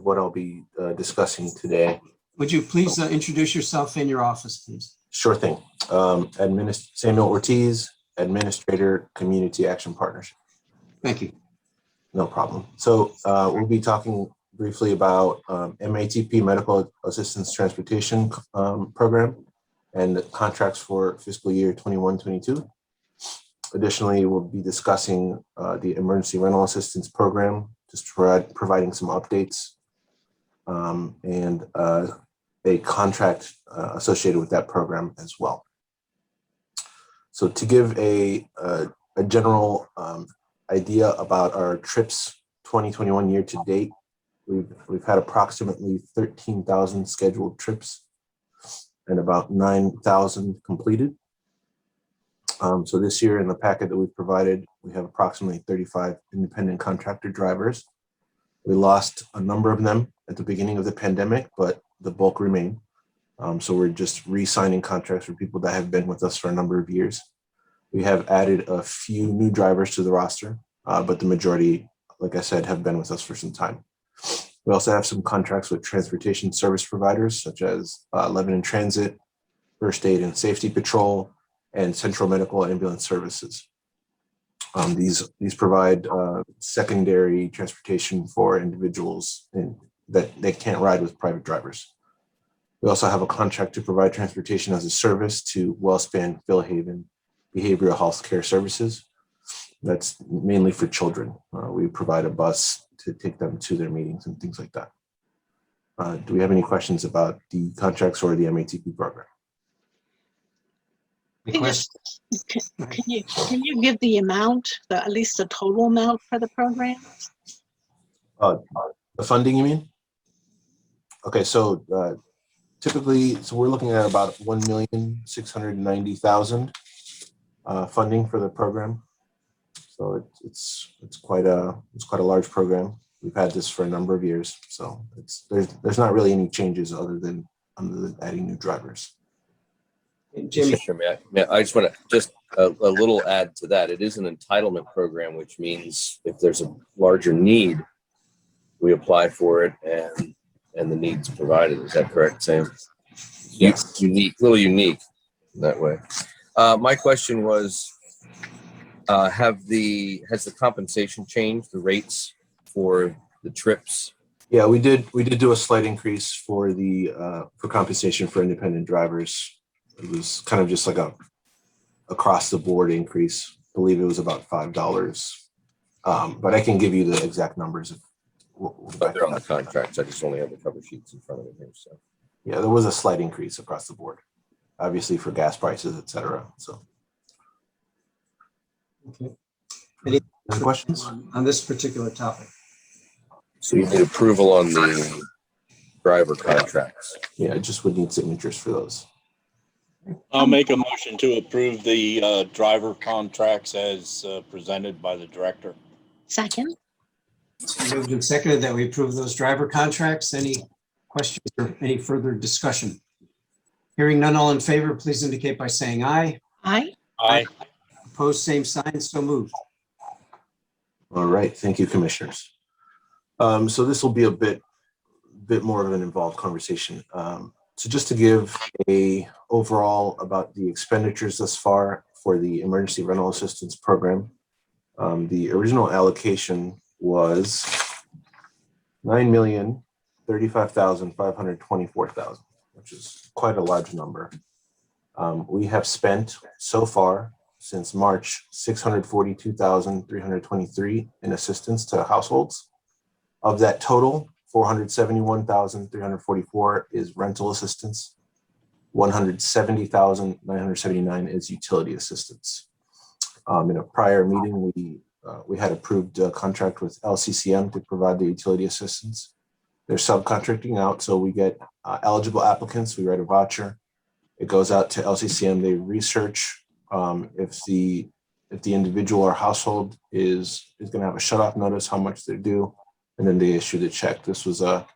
what I'll be discussing today. Would you please introduce yourself in your office, please? Sure thing. Samuel Ortiz, Administrator, Community Action Partnership. Thank you. No problem. So we'll be talking briefly about MATP, Medical Assistance Transportation Program, and the contracts for fiscal year 21-22. Additionally, we'll be discussing the Emergency Rental Assistance Program, just providing some updates, and a contract associated with that program as well. So to give a general idea about our trips 2021 year to date, we've had approximately 13,000 scheduled trips and about 9,000 completed. So this year in the packet that we've provided, we have approximately 35 independent contractor drivers. We lost a number of them at the beginning of the pandemic, but the bulk remain. So we're just re-signing contracts for people that have been with us for a number of years. We have added a few new drivers to the roster, but the majority, like I said, have been with us for some time. We also have some contracts with transportation service providers such as Lebanon Transit, First Aid and Safety Patrol, and Central Medical Ambulance Services. These provide secondary transportation for individuals that they can't ride with private drivers. We also have a contract to provide transportation as a service to WellSpan Philhaven Behavioral Health Care Services. That's mainly for children. We provide a bus to take them to their meetings and things like that. Do we have any questions about the contracts or the MATP program? Can you give the amount, at least the total amount for the program? The funding, you mean? Okay, so typically, we're looking at about 1,690,000 funding for the program. So it's quite a large program. We've had this for a number of years, so there's not really any changes other than adding new drivers. Jimmy, I just want to a little add to that. It is an entitlement program, which means if there's a larger need, we apply for it and the needs provided. Is that correct, Sam? Yes. Little unique that way. My question was, has the compensation changed, the rates for the trips? Yeah, we did do a slight increase for compensation for independent drivers. It was kind of just like a across the board increase. I believe it was about $5. But I can give you the exact numbers. But they're on the contracts. I just only have the cover sheets in front of me here. So yeah, there was a slight increase across the board, obviously for gas prices, et cetera. So okay. Any questions on this particular topic? So you need approval on the driver contracts. Yeah, I just would need signatures for those. I'll make a motion to approve the driver contracts as presented by the director. Second. Moved and seconded that we approve those driver contracts. Any questions or any further discussion? Hearing none, all in favor, please indicate by saying aye. Aye. Aye. Opposed, same sign, so moved. All right, thank you, commissioners. So this will be a bit more of an involved conversation. So just to give a overall about the expenditures thus far for the Emergency Rental Assistance Program, the original allocation was $9,035,524, which is quite a large number. We have spent so far since March $642,323 in assistance to households. Of that total, $471,344 is rental assistance. $170,979 is utility assistance. In a prior meeting, we had approved a contract with LCCM to provide the utility assistance. They're subcontracting out, so we get eligible applicants. We write a voucher. It goes out to LCCM. They research if the individual or household is going to have a shutoff notice, how much they're due, and then they issue the check. This was to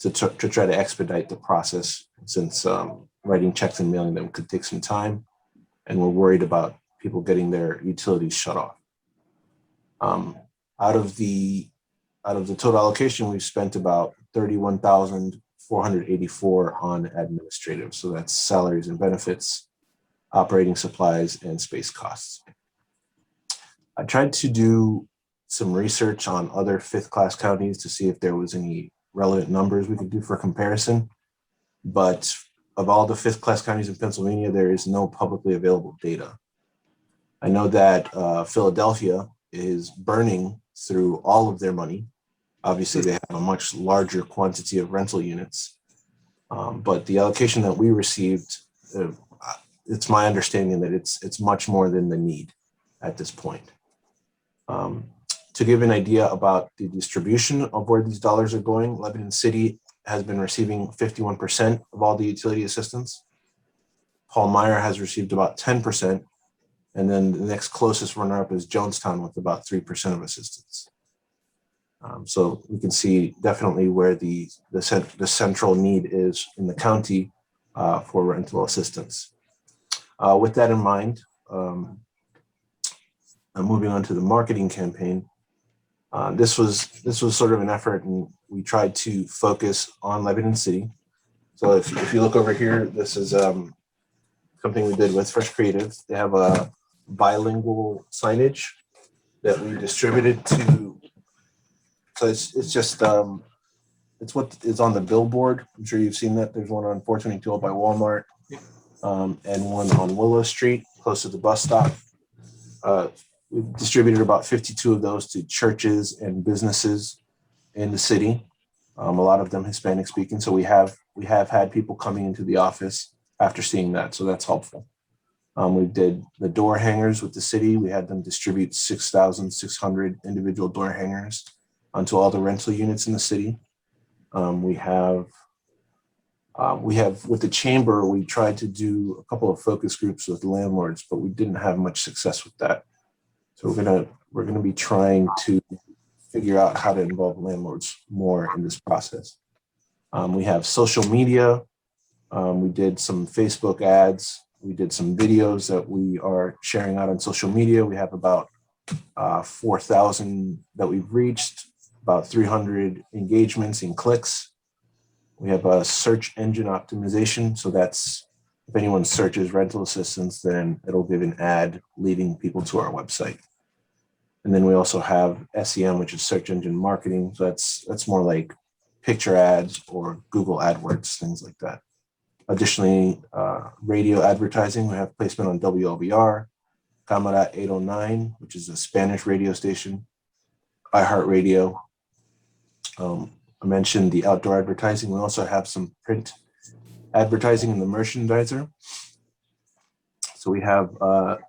try to expedite the process, since writing checks and mailing them could take some time, and we're worried about people getting their utilities shut off. Out of the out of the total allocation, we've spent about 31,484 on administrative. So that's salaries and benefits, operating supplies, and space costs. I tried to do some research on other fifth class counties to see if there was any relevant numbers we could do for comparison. But of all the fifth class counties in Pennsylvania, there is no publicly available data. I know that Philadelphia is burning through all of their money. Obviously, they have a much larger quantity of rental units. But the allocation that we received, it's my understanding that it's much more than the need at this point. To give an idea about the distribution of where these dollars are going, Lebanon City has been receiving 51% of all the utility assistance. Paul Meyer has received about 10%. And then the next closest runner-up is Jonestown with about 3% of assistance. So we can see definitely where the central need is in the county for rental assistance. With that in mind, I'm moving on to the marketing campaign. This was sort of an effort, and we tried to focus on Lebanon City. So if you look over here, this is something we did with Fresh Creative. They have a bilingual signage that we distributed to. So it's just it's what is on the billboard. I'm sure you've seen that. There's one on 422 by Walmart, and one on Willow Street, close to the bus stop. We distributed about 52 of those to churches and businesses in the city. A lot of them Hispanic speaking. So we have had people coming into the office after seeing that. So that's helpful. We did the door hangers with the city. We had them distribute 6,600 individual door hangers onto all the rental units in the city. We have with the chamber, we tried to do a couple of focus groups with landlords, but we didn't have much success with that. So we're gonna be trying to figure out how to involve landlords more in this process. We have social media. We did some Facebook ads. We did some videos that we are sharing out on social media. We have about 4,000 that we've reached, about 300 engagements and clicks. We have a search engine optimization. So that's, if anyone searches rental assistance, then it'll give an ad leading people to our website. And then we also have SEM, which is search engine marketing. So that's more like picture ads or Google AdWords, things like that. Additionally, radio advertising, we have placement on WLBR, Cámara 809, which is a Spanish radio station, iHeartRadio. I mentioned the outdoor advertising. We also have some print advertising in the merchandiser. So we have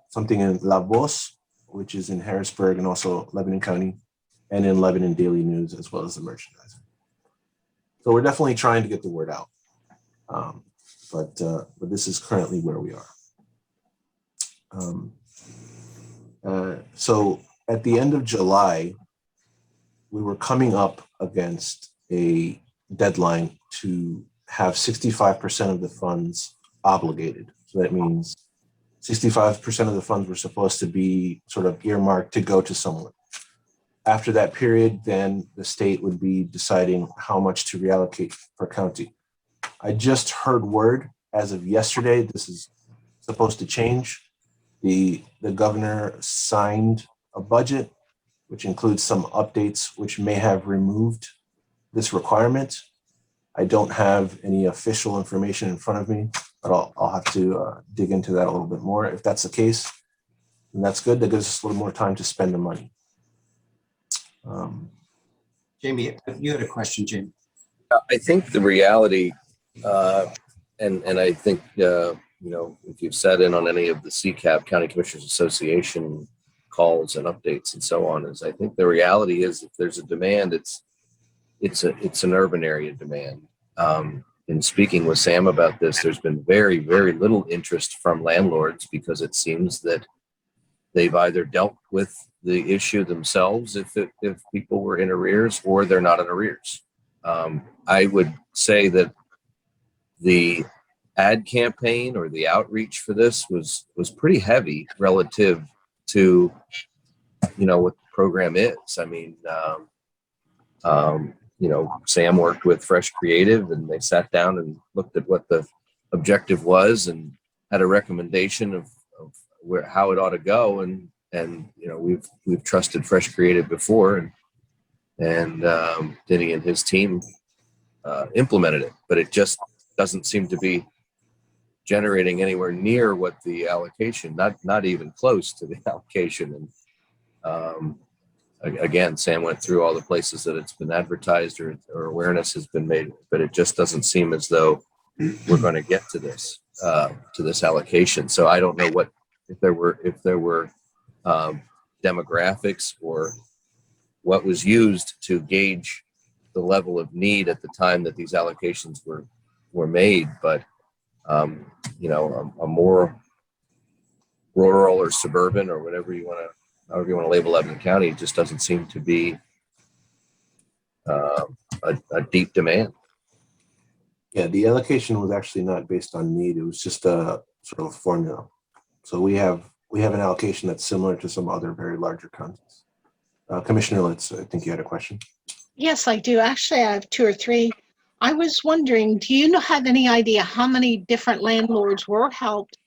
something in La Voz, which is in Harrisburg and also Lebanon County, and in Lebanon Daily News, as well as the merchandiser. So we're definitely trying to get the word out. But this is currently where we are. So at the end of July, we were coming up against a deadline to have 65% of the funds obligated. So that means 65% of the funds were supposed to be sort of earmarked to go to someone. After that period, then the state would be deciding how much to reallocate per county. I just heard word as of yesterday, this is supposed to change. The governor signed a budget, which includes some updates, which may have removed this requirement. I don't have any official information in front of me, but I'll have to dig into that a little bit more. If that's the case, then that's good. That gives us a little more time to spend the money. Jamie, you had a question, Jamie. I think the reality, and I think, if you've sat in on any of the CCAP, County Commissioners Association calls and updates and so on, is I think the reality is if there's a demand, it's an urban area demand. In speaking with Sam about this, there's been very, very little interest from landlords because it seems that they've either dealt with the issue themselves if people were in arrears, or they're not in arrears. I would say that the ad campaign or the outreach for this was pretty heavy relative to what the program is. I mean, Sam worked with Fresh Creative, and they sat down and looked at what the objective was and had a recommendation of how it ought to go. And we've trusted Fresh Creative before, and Denny and his team implemented it, but it just doesn't seem to be generating anywhere near what the allocation, not even close to the allocation. And again, Sam went through all the places that it's been advertised or awareness has been made, but it just doesn't seem as though we're going to get to this allocation. So I don't know if there were demographics or what was used to gauge the level of need at the time that these allocations were made, but a more rural or suburban or whatever however you want to label Lebanon County, just doesn't seem to be a deep demand. Yeah, the allocation was actually not based on need. It was just a sort of formula. So we have an allocation that's similar to some other very larger counties. Commissioner Litz, I think you had a question. Yes, I do. Actually, I have 2 or 3. I was wondering, do you have any idea how many different landlords were helped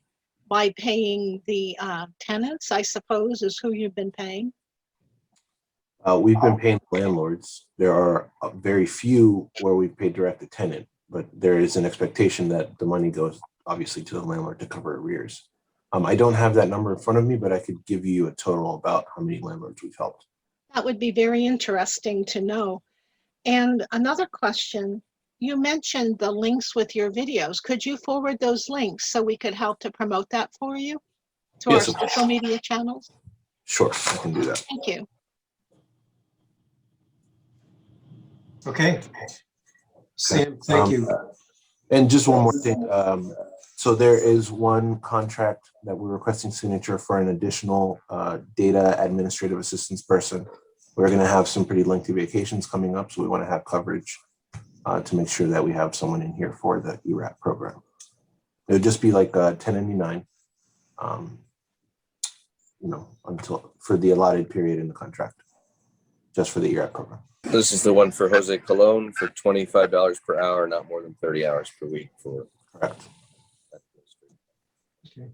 by paying the tenants, I suppose, is who you've been paying? We've been paying landlords. There are very few where we've paid direct to tenant, but there is an expectation that the money goes obviously to the landlord to cover arrears. I don't have that number in front of me, but I could give you a total about how many landlords we've helped. That would be very interesting to know. And another question, you mentioned the links with your videos. Could you forward those links so we could help to promote that for you to Yes, our social media channels? Sure, I can do that. Thank you. Okay. Sam, thank you. And just one more thing. So there is one contract that we're requesting signature for an additional data administrative assistance person. We're going to have some pretty lengthy vacations coming up, so we want to have coverage to make sure that we have someone in here for the ERAP program. It would just be like 1099, until for the allotted period in the contract, just for the ERAP program. This is the one for Jose Colon for $25 per hour, not more than 30 hours per week for. Correct. Okay.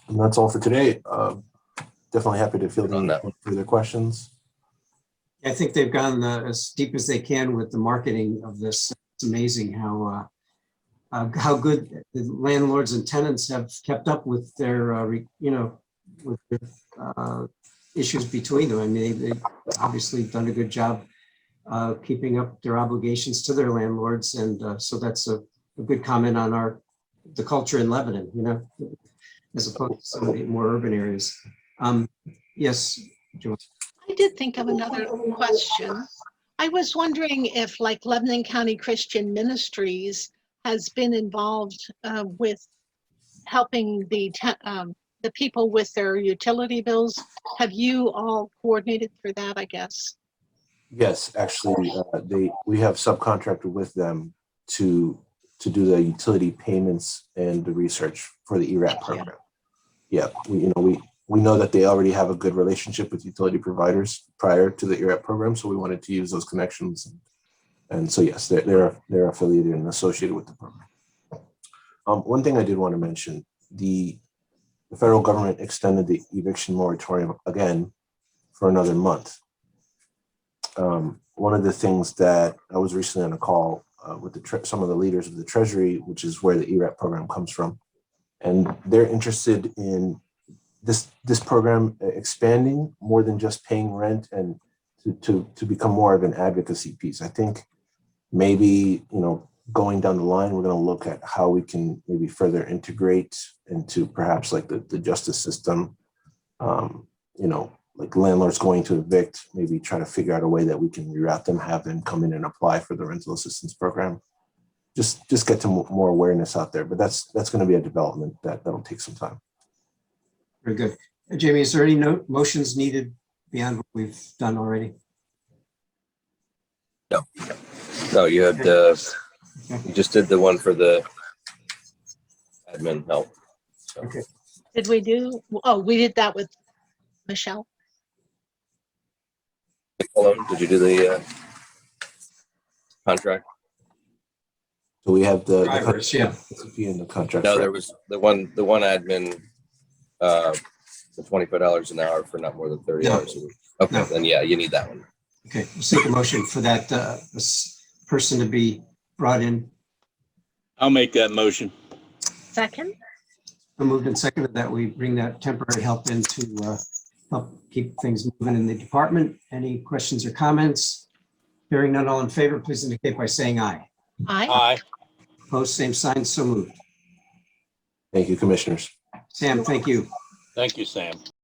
And that's all for today. Definitely happy to field any further questions. I think they've gone as deep as they can with the marketing of this. It's amazing how good the landlords and tenants have kept up with their, issues between them. I mean, they've obviously done a good job keeping up their obligations to their landlords, and so that's a good comment on the culture in Lebanon, as opposed to some of the more urban areas. Yes, Joanne. I did think of another question. I was wondering if, like, Lebanon County Christian Ministries has been involved with helping the people with their utility bills. Have you all coordinated for that, I guess? Yes, actually, we have subcontracted with them to do the utility payments and the research for the ERAP program. Yeah, we know that they already have a good relationship with utility providers prior to the ERAP program, so we wanted to use those connections. And so yes, they're affiliated and associated with the program. One thing I did want to mention, the federal government extended the eviction moratorium again for another month. One of the things that I was recently on a call with some of the leaders of the Treasury, which is where the ERAP program comes from, and they're interested in this program expanding more than just paying rent and to become more of an advocacy piece. I think maybe, going down the line, we're going to look at how we can maybe further integrate into perhaps like the justice system, like landlords going to evict, maybe try to figure out a way that we can reroute them, have them come in and apply for the rental assistance program. Just get to more awareness out there, but that's going to be a development that'll take some time. Very good. Jamie, is there any motions needed beyond what we've done already? No, you had you just did the one for the admin help. So. Okay. Did we do? Oh, we did that with Michelle. Hello, did you do the contract? So we have the Drivers, yeah. MATP and the contract. No, there was the one admin, the $25 an hour for not more than 30 No. hours a week. Okay, No. then yeah, you need that one. Okay, we'll seek a motion for that person to be brought in. I'll make that motion. Second? I moved and seconded that we bring that temporary help in to help keep things moving in the department. Any questions or comments? Hearing none, all in favor, please indicate by saying aye. Aye. Aye. Opposed, same sign, so moved. Thank you, commissioners. Sam, thank you. Thank you, Sam.